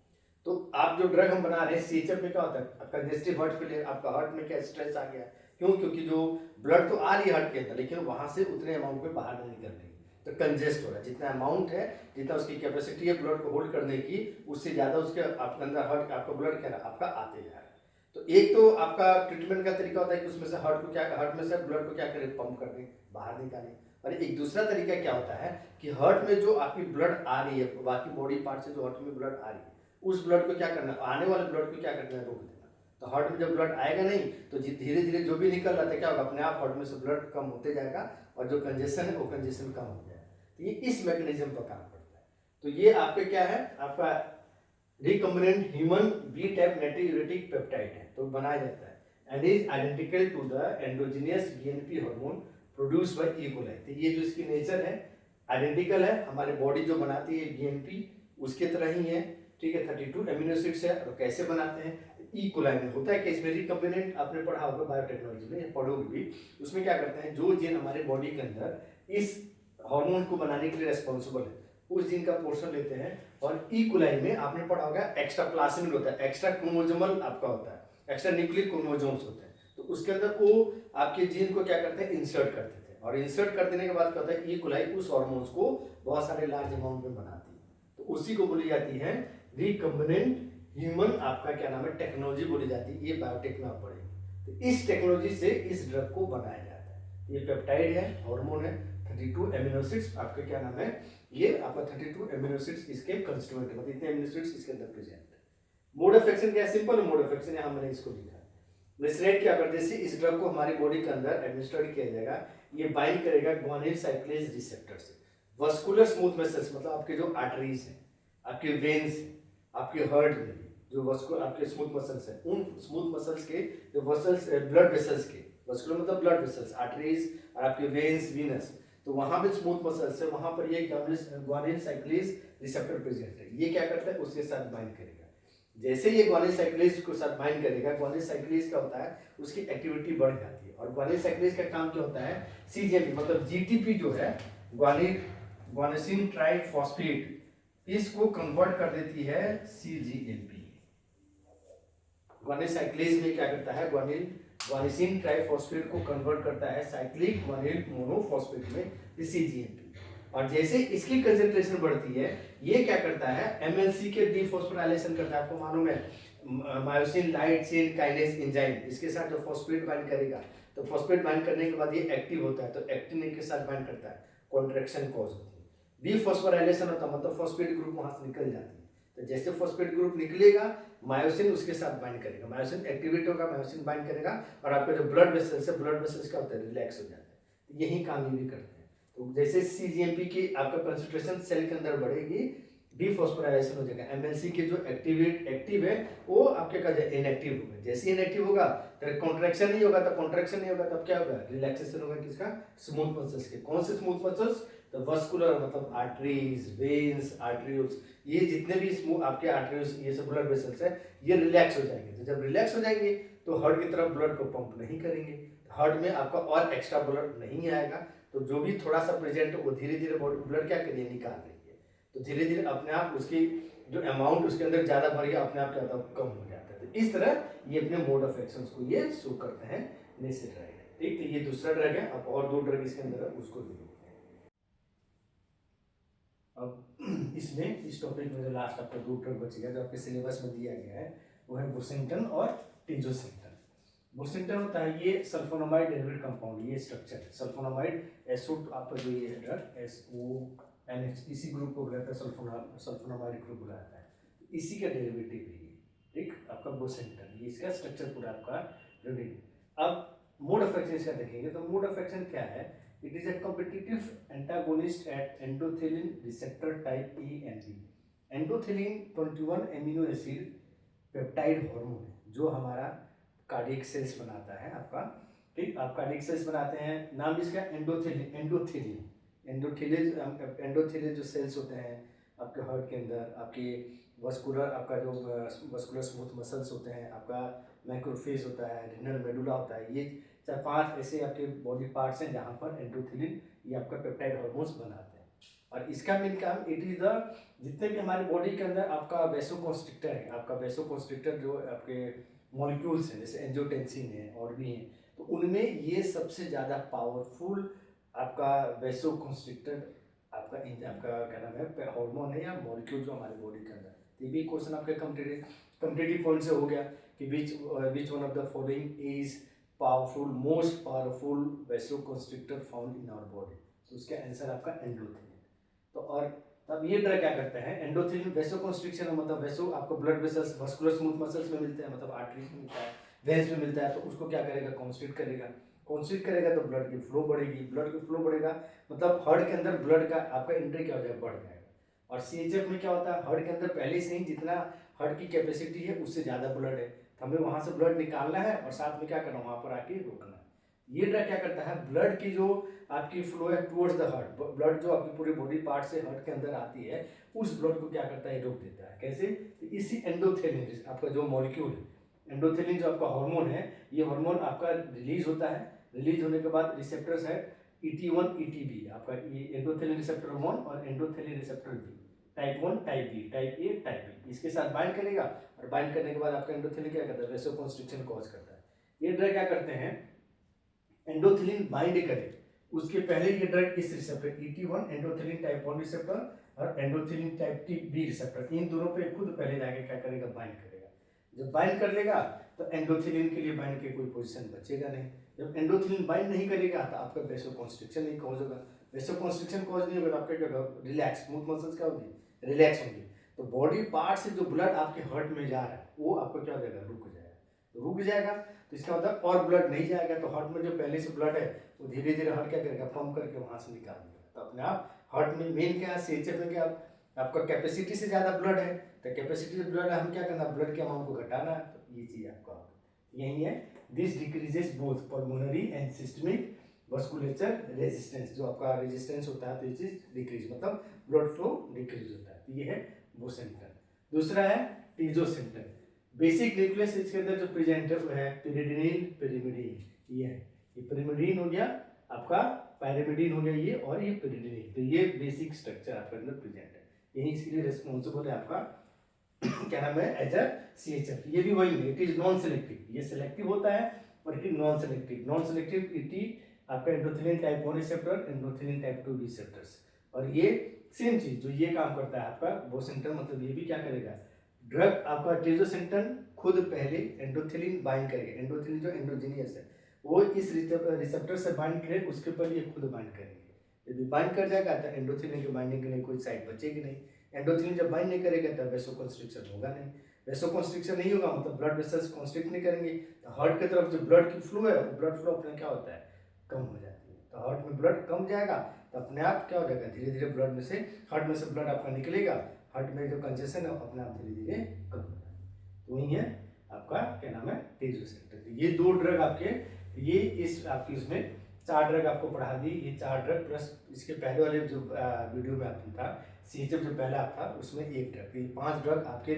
तो आप जो ड्रग हम बना रहे हैं सीएचएफ में क्या होता है, कंजेस्टिव हार्ट फेलियर, आपका हार्ट में क्या स्ट्रेस आ गया, क्यों, क्योंकि जो ब्लड तो आ रही है हार्ट के अंदर, लेकिन वहां से उतने अमाउंट में बाहर नहीं निकल रही, तो कंजेस्ट हो रहा है। जितना अमाउंट है, जितना उसकी कैपेसिटी है ब्लड को होल्ड करने की, उससे ज़्यादा उसके आपके अंदर हार्ट आपका ब्लड क्या आपका आते जा रहा है। तो एक तो आपका ट्रीटमेंट का तरीका होता है कि उसमें से हार्ट में से ब्लड को क्या करें, पंप कर दें, बाहर निकालें। और एक दूसरा तरीका क्या होता है कि हार्ट में जो आपकी ब्लड आ रही है, बाकी बॉडी पार्ट से जो हार्ट में ब्लड आ रही है, उस ब्लड को क्या करना, आने वाले ब्लड को क्या करना है, रोक देना। तो हार्ट में जब ब्लड आएगा नहीं, तो धीरे धीरे जो भी निकल रहा था क्या होगा, अपने आप हार्ट में से ब्लड कम होते जाएगा, और जो कंजेशन है वो कंजेशन कम हो जाएगा। तो ये इस मैकेनिज्म पर काम करता है। तो ये आपके क्या है, आपका recombinant human B type natriuretic peptide है, तो बनाया जाता है, and is identical to the endogenous BNP hormone produce by E coli. तो ये जो इसकी नेचर है आइडेंटिकल है, हमारे बॉडी जो बनाती है बीएनपी उसके तरह ही है। ठीक है, 32 एमिनो एसिड्स है, और कैसे बनाते हैं, ई कोलाई में होता है कि इसमें रिकम्बिनेंट आपने पढ़ा होगा बायोटेक्नोलॉजी में, पढ़ोगे भी, उसमें क्या करते हैं, जो जीन हमारे बॉडी के अंदर इस हार्मोन को बनाने के लिए रेस्पॉन्सिबल है, उस जीन का पोर्शन लेते हैं, और ई कोलाई में आपने पढ़ा होगा एक्स्ट्रा प्लाज्मिड होता है, एक्स्ट्रा क्रोमोसोमल आपका होता है, एक्स्ट्रा न्यूक्लिक क्रोमोसोम्स होते हैं, तो उसके अंदर वो आपके जीन को क्या करते हैं, इंसर्ट करते थे, और इंसर्ट कर देने के बाद क्या होता है, ई कोलाई उस हार्मोन्स को बहुत सारे लार्ज अमाउंट में बनाती है, तो उसी को बोली जाती है रिकम्बिनेंट ह्यूमन आपका क्या नाम है टेक्नोलॉजी बोली जाती है। ये बायोटेक में आप पढ़ेंगे। तो इस टेक्नोलॉजी से इस ड्रग को बनाया जाता है। ये पेप्टाइड है, हार्मोन है, 32 एमिनो एसिड्स आपके क्या नाम है, ये आपका 32 एमिनो एसिड्स इसके कंस्टिट्यूएंट है, मतलब इतने एमिनो एसिड्स इसके अंदर प्रेजेंट है। मोड ऑफ एक्शन क्या है, सिंपल मोड ऑफ एक्शन, यहाँ मैंने इसको लिखा है। रेस्टोरेंट क्या करते हैं, इस ड्रग को हमारी बॉडी के अंदर एडमिनिस्ट्रेट किया जाएगा, ये बाइंड करेगा ग्वानिल साइक्लेज रिसेप्टर से। वस्कुलर स्मूथ मसल्स मतलब आपके जो आर्टरीज हैं, आपके वेन्स हैं, आपके हार्ट में जो वस्कुलर आपके स्मूथ मसल्स हैं, उन स्मूथ मसल्स के जो वसल्स ब्लड वेसल्स के, वस्कुलर मतलब ब्लड वेसल्स, आर्टरीज और आपके वेन्स, वीनस, तो वहां पे स्मूथ मसल्स है, वहां पर ये ग्वानिल साइक्लेज रिसेप्टर प्रेजेंट है। ये क्या करता है, उसके साथ बाइंड करेगा। जैसे ये ग्वानिल साइक्लेज को साथ बाइंड करेगा, ग्वानिल साइक्लेज क्या होता है, उसकी एक्टिविटी बढ़ जाती है। और ग्वानिल साइक्लेज का काम क्या होता है, सीजीएमपी मतलब जीटीपी जो है, ग्वानिसिन ट्राइफॉस्फेट, इसको कन्वर्ट कर देती है सीजीएमपी। ग्वानिल साइक्लेज में क्या करता है, ग्वानिसिन ट्राइफॉस्फेट को कन्वर्ट करता है साइक्लिक ग्वानिल मोनोफॉस्फेट में, सीजीएमपी। और जैसे इसकी कंसंट्रेशन बढ़ती है, ये क्या करता है, एमएलसी के डीफॉस्फोराइलेशन करता है। आपको मालूम है myosin light chain kinase enzyme, इसके साथ जो फॉस्फेट बाइंड करेगा, तो फॉस्फेट बाइंड करने के बाद ये एक्टिव होता है, तो एक्टिन के साथ बाइंड करता है, कॉन्ट्रैक्शन कॉज होती है। डीफॉस्फोराइलेशन होता है मतलब फॉस्फेट ग्रुप वहां से निकल जाती है। तो जैसे फॉस्फेट ग्रुप निकलेगा, मायोसिन उसके साथ बाइंड करेगा, मायोसिन एक्टिवेट होगा, मायोसिन बाइंड करेगा, और आपका जो ब्लड वेसल्स है, ब्लड वेसल्स क्या होता है, रिलैक्स हो जाता है। यही काम ये भी करते हैं। तो जैसे सीजीएमपी की आपका कंसंट्रेशन सेल के अंदर बढ़ेगी, डीफॉस्फोराइलेशन हो जाएगा, एमएलसी के जो एक्टिव है वो आपके का इनएक्टिव होगा। जैसे इनएक्टिव होगा तो कॉन्ट्रैक्शन नहीं होगा, तो कॉन्ट्रैक्शन नहीं होगा तब क्या होगा, रिलैक्सेशन होगा। किसका, स्मूथ मसल्स के। कौन से स्मूथ मसल्स, तो वस्कुलर मतलब आर्टरीज, वेन्स, आर्टरियोल्स, ये जितने भी आपके आर्टरियोल्स, ये सब ब्लड वेसल्स है, ये रिलैक्स हो जाएंगे। तो जब रिलैक्स हो जाएंगे तो हार्ट की तरफ ब्लड को पंप नहीं करेंगे, हार्ट में आपका और एक्स्ट्रा ब्लड नहीं आएगा, तो जो भी थोड़ा सा प्रेजेंट है वो धीरे धीरे ब्लड क्या करिए, निकाल रही है। तो धीरे धीरे अपने आप उसकी जो अमाउंट उसके अंदर ज्यादा भर गया, अपने आप क्या होता है, कम हो जाता है। तो इस तरह ये अपने मोड ऑफ एक्शन को ये शो करते हैं नेसेड ड्रग। ठीक, तो ये दूसरा ड्रग है। अब और दो ड्रग इसके अंदर है, उसको भी देखते हैं। अब इसमें इस टॉपिक में जो लास्ट आपका दो ड्रग बच गया, जो आपके सिलेबस में दिया गया है, वो है बोसेंटन और टिंजोसेंटन। बोसेंटन होता है ये सल्फोनामाइड डेरिवेटिव कंपाउंड, ये स्ट्रक्चर है सल्फोनामाइड एसो, आपका जो ये ड्रग SONH, इसी ग्रुप को बुलाता है सल्फोनामाइड ग्रुप बुलाता है, इसी का डेरिवेटिव है ये। ठीक, आपका बोसेंटन, ये इसका स्ट्रक्चर पूरा आपका रेडी। अब मोड ऑफ एक्शन इसका देखेंगे, तो मोड ऑफ एक्शन क्या है, it is a competitive antagonist at endothelin receptor type E and B। Endothelin 21 amino acid peptide hormone है, जो हमारा कार्डियक सेल्स बनाता है आपका। ठीक, आप कार्डियक सेल्स बनाते हैं, नाम इसका एंडोथेलिन, एंडोथेलिन जो सेल्स होते हैं आपके हार्ट के अंदर, आपके वस्कुलर, आपका जो वस्कुलर स्मूथ मसल्स होते हैं, आपका मैक्रोफेज होता है, रिनल मेडुला होता है, ये 4-5 ऐसे आपके बॉडी पार्ट्स हैं जहाँ पर एंडोथेलिन ये आपका पेप्टाइड हार्मोन्स बनाते हैं। और इसका मेन काम, इट इज द, जितने भी हमारी बॉडी के अंदर आपका वेसोकॉन्स्ट्रिक्टर है, आपका वेसोकॉन्स्ट्रिक्टर जो आपके मॉलिक्यूल्स हैं, जैसे एंजियोटेंसिन है और भी हैं, तो उनमें ये सबसे ज़्यादा पावरफुल आपका वेसोकॉन्स्ट्रिक्टर आपका क्या नाम है, हार्मोन है या मॉलिक्यूल जो हमारे बॉडी के अंदर। तो ये भी क्वेश्चन आपके कम्पिटिटिव पॉइंट से हो गया कि which one of the following is powerful, most powerful vasoconstrictor found in our body. तो उसका आंसर आपका एंडोथेलिन। तो और तब ये ड्रग क्या करते हैं, एंडोथेलिन वेसोकॉन्स्ट्रिक्शन मतलब वेसो आपको blood vessels, vascular smooth muscles में मिलते हैं, मतलब आर्टरीज में मिलता है, वेन्स में मिलता है, तो उसको क्या करेगा, कॉन्स्ट्रिक्ट करेगा, तो ब्लड की फ्लो बढ़ेगी, ब्लड की फ्लो बढ़ेगा मतलब हार्ट के अंदर ब्लड का आपका एंट्री क्या हो जाएगा, बढ़ जाएगा। और CHF में क्या होता है, हार्ट के अंदर पहले से ही जितना हार्ट की कैपेसिटी है उससे ज़्यादा ब्लड है, तो हमें वहाँ से ब्लड निकालना है और साथ में क्या करना है, वहाँ पर आके रोकना है। ये ड्रग क्या करता है, ब्लड की जो आपकी फ्लो है टुवर्ड्स द हार्ट, ब्लड जो आपकी पूरी बॉडी पार्ट से हार्ट के अंदर आती है, उस ब्लड को क्या करता है, रोक देता है। कैसे, तो इसी एंडोथेलिन आपका जो मॉलिक्यूल है, एंडोथेलिन जो आपका हार्मोन है, ये हार्मोन आपका रिलीज होता है, रिलीज होने के बाद रिसेप्टर्स है ET1 ETB, आपका एंडोथेलिन रिसेप्टर 1 और endothelin receptor B, type 1 type B, type A type B, इसके साथ बाइंड करेगा, और बाइंड करने के बाद आपका एंडोथेलिन क्या करता है, वेसोकॉन्स्ट्रिक्शन कॉज करता है। ये ड्रग क्या करते हैं, एंडोथेलिन बाइंड करे उसके पहले ये ड्रग इस रिसेप्टर ET1 एंडोथेलिन टाइप 1 रिसेप्टर और एंडोथेलिन टाइप B रिसेप्टर, इन दोनों पे खुद पहले जाके क्या करेगा, बाइंड करेगा। जब बाइंड कर लेगा तो एंडोथिलिन के लिए बाइंड के कोई पोजीशन बचेगा नहीं। जब एंडोथिलिन बाइंड नहीं करेगा तो आपका वेसोकॉन्स्ट्रिक्शन नहीं कॉज होगा। वेसोकॉन्स्ट्रिक्शन कॉज नहीं होगा तो आपका क्या होगा, रिलैक्स, स्मूथ मसल्स क्या होगी, रिलैक्स होंगे। तो बॉडी पार्ट से जो ब्लड आपके हार्ट में जा रहा है वो आपको क्या हो जाएगा, रुक जाएगा। तो रुक जाएगा तो इसका मतलब और ब्लड नहीं जाएगा, तो हार्ट में जो पहले से ब्लड है वो धीरे धीरे हार्ट क्या करेगा, पंप करके वहां से निकाल देगा। तो अपने आप हार्ट में मेन क्या है, सीएचएफ में क्या आपका कैपेसिटी से ज़्यादा ब्लड है, तो कैपेसिटी से ब्लड हम क्या करना, ब्लड के अमाउंट को घटाना। तो ये चीज़ आपका यही है। This decreases both pulmonary and systemic vasculature resistance, जो आपका रेजिस्टेंस होता है तो ये चीज़ डिक्रीज, मतलब ब्लड फ्लो डिक्रीज होता है। तो ये है वो सेंटर। दूसरा है टीजो सेंटर। बेसिक न्यूक्लियस इसके अंदर जो प्रेजेंट है वो है pyridinine pyrimidine, ये है, ये pyrimidine हो गया आपका, pyrimidine हो गया ये, और ये pyridinine। तो ये बेसिक स्ट्रक्चर आपके अंदर प्रेजेंट है, यही इसके लिए रिस्पॉन्सिबल है आपका क्या नाम है, एज अ CHF। ये भी वही है, इट इज नॉन सेलेक्टिव, ये सेलेक्टिव होता है और it is non selective. Non selective it is आपका एंडोथिलिन टाइप 1 रिसेप्टर, एंडोथिलिन टाइप 2 रिसेप्टर्स। और ये सेम चीज जो ये काम करता है आपका वो सेंटर, मतलब ये भी क्या करेगा, ड्रग आपका टीजोसेंटन खुद पहले एंडोथिलिन बाइंड करेगा। एंडोथिलिन जो एंडोजीनियस है वो इस रिसेप्टर से बाइंड करे, उसके ऊपर ये खुद बाइंड करेंगे। यदि बाइंड कर जाएगा तो एंडोथिलिन के बाइंडिंग के लिए कोई साइड बचेगी नहीं। एंडोथिलिन जब बाइंड नहीं करेगा तब वेसोकॉन्स्ट्रिक्शन होगा नहीं। वेसोकॉन्स्ट्रिक्शन नहीं होगा मतलब ब्लड वेसल्स कॉन्स्ट्रिक्ट नहीं करेंगे, तो हार्ट की तरफ जो ब्लड की फ्लो है, ब्लड फ्लो अपने क्या होता है, कम हो जाती है। तो हार्ट में ब्लड कम जाएगा तो अपने आप क्या हो जाएगा, धीरे धीरे ब्लड में से, हार्ट में से ब्लड आपका निकलेगा, हार्ट में जो कंजेशन है अपने आप धीरे धीरे कम हो जाएगा। तो वही है आपका क्या नाम है, टीजोसेंटर। ये दो ड्रग आपके, ये इस आपकी इसमें 4 ड्रग आपको पढ़ा दी। ये 4 ड्रग प्लस इसके पहले वाले जो वीडियो में आपने था CHF जो पहला आप था उसमें 1 ड्रग, ये 5 ड्रग आपके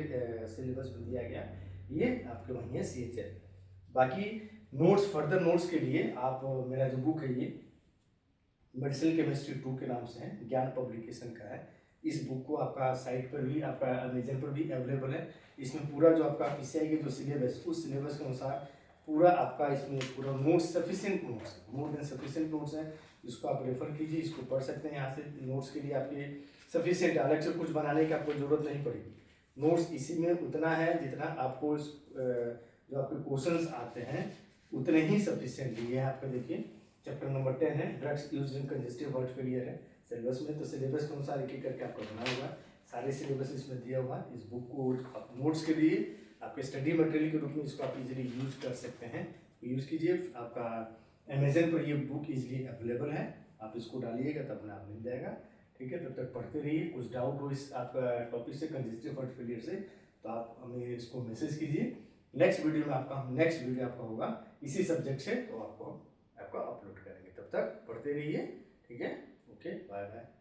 सिलेबस में दिया गया, ये आपके वही है CHF। बाकी नोट्स, फर्दर नोट्स के लिए आप मेरा जो बुक है ये मेडिसिनल केमिस्ट्री 2 के नाम से है, ज्ञान पब्लिकेशन का है। इस बुक को आपका साइट पर भी, आपका अमेजन पर भी अवेलेबल है। इसमें पूरा जो आपका PCI के जो सिलेबस, उस सिलेबस के अनुसार पूरा आपका इसमें पूरा notes, sufficient notes, more than sufficient notes हैं। इसको आप रेफर कीजिए, इसको पढ़ सकते हैं। यहाँ से नोट्स के लिए आपके सफिशिएंट, अलग से कुछ बनाने की आपको जरूरत नहीं पड़ेगी। नोट्स इसी में उतना है जितना आपको जो आपके क्वेश्चंस आते हैं उतने ही सफिशिएंट है। आपका देखिए चैप्टर नंबर 10 है, drugs used in congestive heart failure है सिलेबस में। तो सिलेबस के अनुसार एक एक करके आपको बना हुआ, सारे सिलेबस इसमें दिया हुआ। इस बुक को नोट्स के लिए आपके स्टडी मटेरियल के रूप में इसको आप इजीली यूज कर सकते हैं, यूज़ कीजिए। आपका अमेजन पर ये बुक इजीली अवेलेबल है, आप इसको डालिएगा तब अपने आप मिल जाएगा। ठीक है, तब तक पढ़ते रहिए। कुछ डाउट हो इस आपका टॉपिक से, कंजेस्टिव हार्ट फेलियर से, तो आप हमें इसको मैसेज कीजिए। नेक्स्ट वीडियो में नेक्स्ट वीडियो आपका होगा इसी सब्जेक्ट से, तो आपको अपलोड करेंगे। तब तक पढ़ते रहिए। ठीक है, ओके, बाय बाय।